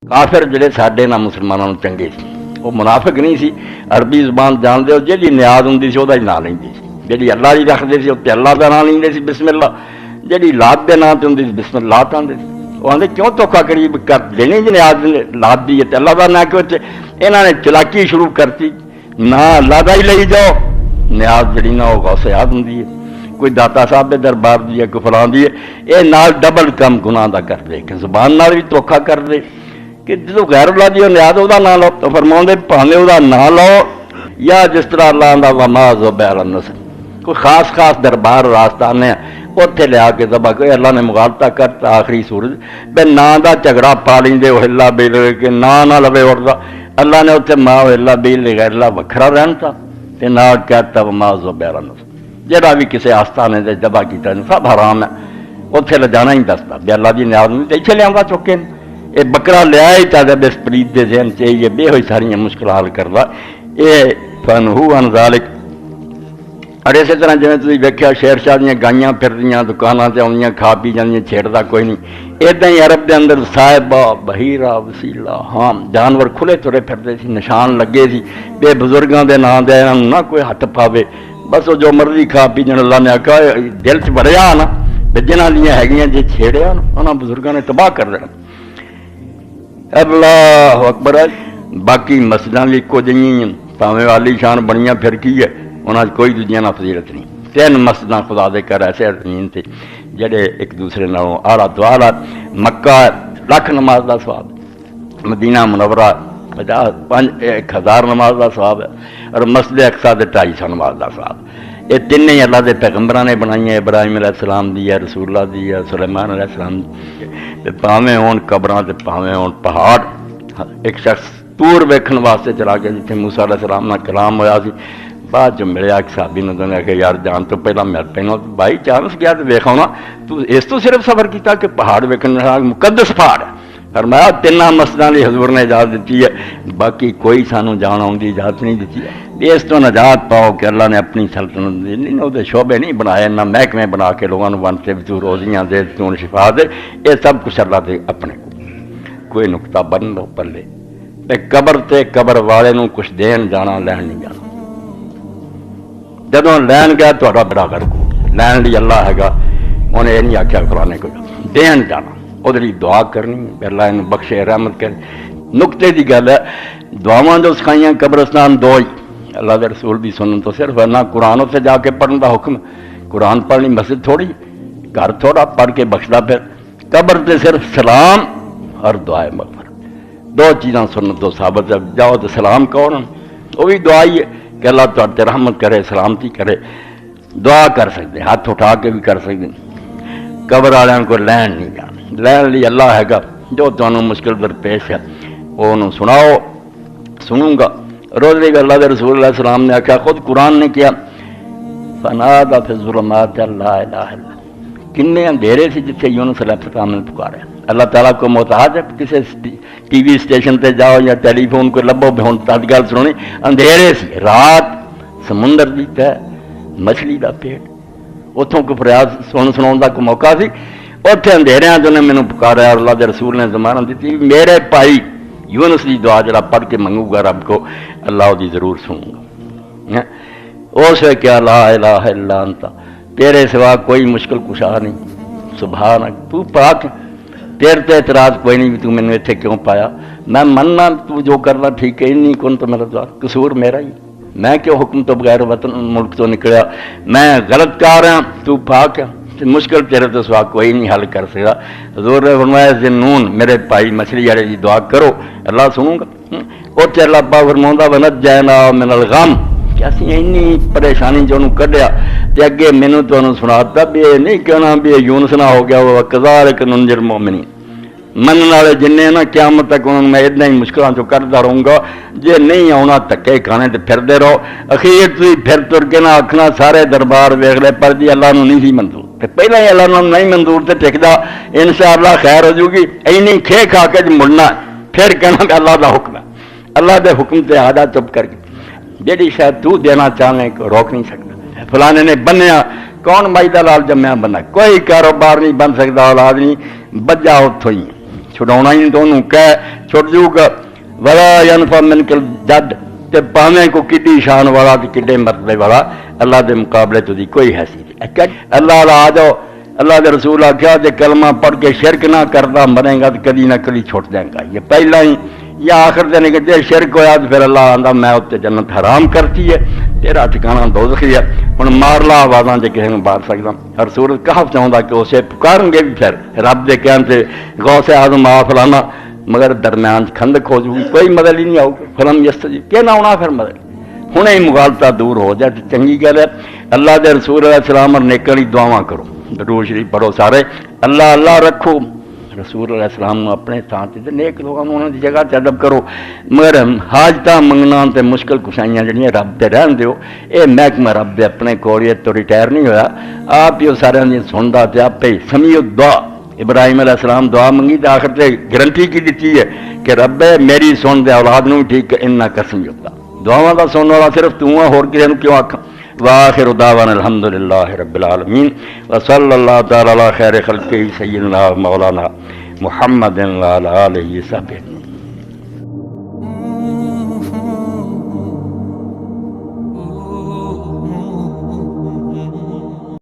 کافر جڑے ساڈے نال مسلمانوں نوں چنگے سی، وہ منافق نہیں سی، عربی زبان جانتے ہو، جہی نیاز ہوں سی وہ نام لیندے سی، جہی اللہ دی رکھتے سی اتنے اللہ کا نام لیندے سی بسم اللہ، جہی لات کے نام سے ہوں سی بسم اللہ آتے سی۔ وہ آدھے کیوں دھوکا قریب کر دینی جی نیاز لات دی ہے اللہ کا نہ کیوں؟ یہاں نے چلاکی شروع کرتی، نہ اللہ کا ہی لئی جاؤ، نیاز جڑی نا وہ غوث اعظم ہوں ہے، کوئی داتا صاحب کے دربار دی ہے، کوئی فلاں دی ہے، یہ نال ڈبل کم گناہ دا کر دے کہ زبان نال بھی دھوکا کر دے کہ جدو غیر اللہ دی نیاز وہ نہ لو تو فرماؤں دے بھاویں وہ نہ لو، یا جس طرح اللہ دا وما ذبح علی النصب، کوئی خاص خاص دربار راستانے اتنے لیا کے ذبح کوئی اللہ نے مغالطہ کرتا آخری سورج بے نا دا جھگڑا پا لیندے وہ اللہ بیل کے نا نہ لوے اڑتا، اللہ نے اتنے ماں اللہ بیل غیر اللہ وکھرا رہن تھا تے نہ کہتا وما ذبح علی النصب، جہاں بھی کسی آستانے دے ذبح کیتا سب حرام ہے، اتنے لے جانا ہی دستا بھی اللہ دی نیاز نہیں اتنے لیا چکے یہ بکرا لیا ہی چاہتا بس پرید دے ذہن چاہیے بے ہوئی ساری مشکل حل کرتا یہ فنہو عن ذالک۔ اور اسی طرح جی تھی ویکیا شیر شاہ دیا گائیاں پھردیاں دکانوں سے آدیاں کھا پی جانیاں چھیڑتا کوئی نہیں، ادا ہی عرب دے اندر صاحبہ بحیرہ وسیلہ ہاں جانور کھلے ترے پھرتے سی، نشان لگے سی بے بزرگوں کے نام دے نہ کوئی ہاتھ پاوے، بس وہ جو مرضی کھا پی جان اللہ نے آخا دل چ بڑھیا نا جنہ دیا ہے جی چھیڑیا نا انہوں بزرگوں نے تباہ کر دینا۔ اللہ اکبر۔ باقی مسجداں بھی ایکو جہی پاویں والی شان بنیاں پھر کی ہے انہاں کوئی دوجیاں نہ فضیلت نہیں، تین مسجداں خدا دے کر ایسے زمین تے جڑے ایک دوسرے نالوں آلہ تو آلہ، مکہ لاکھ نماز دا ثواب، مدینہ منورہ 1000 نماز دا ثواب ہے، اور مسجد اقصی 250 نماز دا ثواب۔ یہ تین ہی اللہ دے پیغمبراں نے بنائی ہیں، ابراہیم علیہ السلام دی ہے، رسول اللہ دی ہے، سلیمان علیہ السلام دی، پاویں ہون قبراں تے پاویں ہون پہاڑ۔ ایک شخص تور ویکھن واسطے چلا گیا جتنے موسیٰ علیہ السلام نال کلام ہویا سی، بعد جو ملیا ایک صحابی نے کہا کہ یار جان تو پہلا مل پہنو بھائی چانس گیا تو ویکھا ہونا تو اس تو صرف سفر کیتا کہ پہاڑ ویکھن مقدس پہاڑ ہے، فرمایا تیناں مسجداں دی حضور نے اجازت دیتی ہے، باقی کوئی سانو جان آن دی اجازت نہیں دیتی ہے، اس تو نجات پاؤ کہ اللہ نے اپنی سلطنت نہیں وہ شعبے نہیں بنائے، نہ محکمے بنا کے لوگوں ونتے بھی تو روزیاں دے تو شفا دے، یہ سب کچھ اللہ دے اپنے کو کوئی نقطہ بن لو پلے قبر تے قبر والے نو کچھ دین جانا لین نہیں جانا، جدوں لین گیا تو بڑا کر کو لین لی اللہ ہے گا، انہیں یہ نہیں آخیا فلانے کو دین جانا، وہ دعا کرنی اللہ انہوں بخشے رحمت کرے۔ نقطے کی گل ہے دعاواں جو سکھائیاں قبرستان دو ہی اللہ کے رسول دی سنن تو صرف نہ قرآن سے جا کے پڑھنے کا حکم، قرآن پڑھنی مسجد تھوڑی گھر تھوڑا پڑھ کے بخشدا، پھر قبر تے صرف سلام اور دعائے مغفرت دو چیزاں سنت تو ثابت ہے، جاؤ تو سلام کہو نا وہ بھی دعا ہی ہے کہ اللہ تعالی رحمت کرے سلامتی کرے، دعا کر سکتے ہاتھ اٹھا کے بھی کر سکتے، قبر والوں کو لین نہیں جانا، لین لی اللہ ہے گا، جو تمہیں مشکل درپیش ہے وہ انہوں سناؤ سنوں گا۔ روز بھی اللہ کے رسول اللہ علیہ السلام نے آخیا، خود قرآن نے کیا فنادى في الظلمات لا الہ الا، کنے اندھیرے سے جتنے یونس علیہ السلام نے پکارا، اللہ تعالیٰ کو محتاج ہے کسی ٹی وی اسٹیشن تے جاؤ یا ٹیلی فون کو لبو بھی ہوں تد گل سنونی، اندھیرے سی رات سمندر دی تہ مچھلی دا پیٹ اتوں کو فریاد سنا کا کوئی موقع سی، اتنے اندھیریاں جو نے مینوں پکارا اور اللہ کے رسول نے زمانہ دیتی میرے بھائی یونس کی دعا جڑا پڑھ کے منگوں گا رب کو اللہ دی ضرور سنوں گا، اس ہے کیا لا الہ الا انت، تیرے سوا کوئی مشکل کشا نہیں، سبحانک تو پاک، تیرے تے اعتراض کوئی نہیں بھی تو مینوں اتنے کیوں پایا، میں مننا تو جو کرنا ٹھیک ہے، نہیں کن تو میرا دعا قصور میرا ہی، میں کیوں حکم تو بغیر وطن ملک تو نکلیا، میں غلط کر رہا تو پاک ہے، مشکل تیرے تو سوا کوئی نہیں حل کر سکتا۔ حضور نے فرمایا ذنون میرے بھائی مچھلی والے کی دعا کرو اللہ سنوں گا، اتنے اللہ پاک فرماؤں ونت جائنا من الغم کہ اسی اینی پریشانی جو انہوں کڈیا تے اگے مینوں تو انہوں سناتا بھی یہ نہیں کہنا بھی یونس نہ ہو گیا وہ کذالک ننجی المؤمنین، منن والے جن نا قیامت تک انہوں میں اتنا ہی مشکلوں چ کرتا رہوں گا، جے نہیں آنا دھکے کھانے تے پھردے رہو، اخیر تھی پھر تر کے نہ آکھنا سارے دربار ویکھ لے پر جی اللہ نو نہیں سی منظور، پہلے ہی اللہ نو نہیں منظور تے ٹکدا انشاءاللہ خیر ہو جائے گی، اینی کھے کھا کے مڑنا پھر کہنا کہ اللہ دا حکم ہے، اللہ دے حکم تے آدھا چپ کر کے جیڑی شاید تو دینا چاہنے کو روک نہیں سکتا، فلانے نے بنیا کون مائی دا لال جمیا بنا، کوئی کاروبار نہیں بن سکتا، اولاد نہیں بجا اتوں ہی چھڑاਉنا ہی تو انہوں کہہ چھوڑ دیو گا ولا ینفع منک الجد تے پاویں کو کڈی شان والا تے کڈے مرتبے والا اللہ دے مقابلے تو دی کوئی حیثیت نہیں. اللہ لا آ جاؤ اللہ دے رسول آخیا جے کلمہ پڑھ کے شرک نہ کرتا مرے گا تو کدی نہ کدی چھوٹ دیں گا. یہ پہلا ہی یا آخر دن کہ جے شرک ہویا تو پھر اللہ آندا میں اتنے جنت حرام کرتی ہے تیرا ٹھکانہ دوزخی ہے. ہن مار لا آوازاں جے کسی نوں مار سکدا. اور سورۃ کہف چاہندا کہ اسے پکارن گے بھی پھر رب دے کہن تے غوث اعظم آ فلانا مگر درمیان کھندک ہو جائے کوئی مدد ہی نہیں آؤ فلم یستجیب کہ نہ ہونا پھر مدد. ہنے ہی مغالطہ دور ہو جائے تو چنگی گل ہے. اللہ دے رسول علیہ السلام اور نیکاں دی دعاواں کرو درود شریف پڑھو سارے اللہ اللہ رکھو رسول علیہ السلام اپنے تھان تے نیک لوگوں انہاں دی جگہ تے ادب کرو مگر حاجتاں منگنا تے مشکل کشائیاں جڑیاں رب تے رہن دیو. اے محکمہ رب دے اپنے کوریت تو ریٹائر نہیں ہویا آپ ہی سارے دی سندا تے آپ ہی سمیع الدعا. ابراہیم علیہ السلام دعا منگی تے آخر تے گارنٹی کی دیتی ہے کہ رب میری سن دے اولاد نوں ٹھیک انہاں قسم الدعا. دعاواں دا سنن والا صرف تو ہے ہور کسے نوں کیوں آکھاں. وآخر دعوانا الحمدللہ رب العالمین وصلی اللہ تعالی علی خیر خلقہ سیدنا مولانا محمد وعلی آلہ وصحبہ.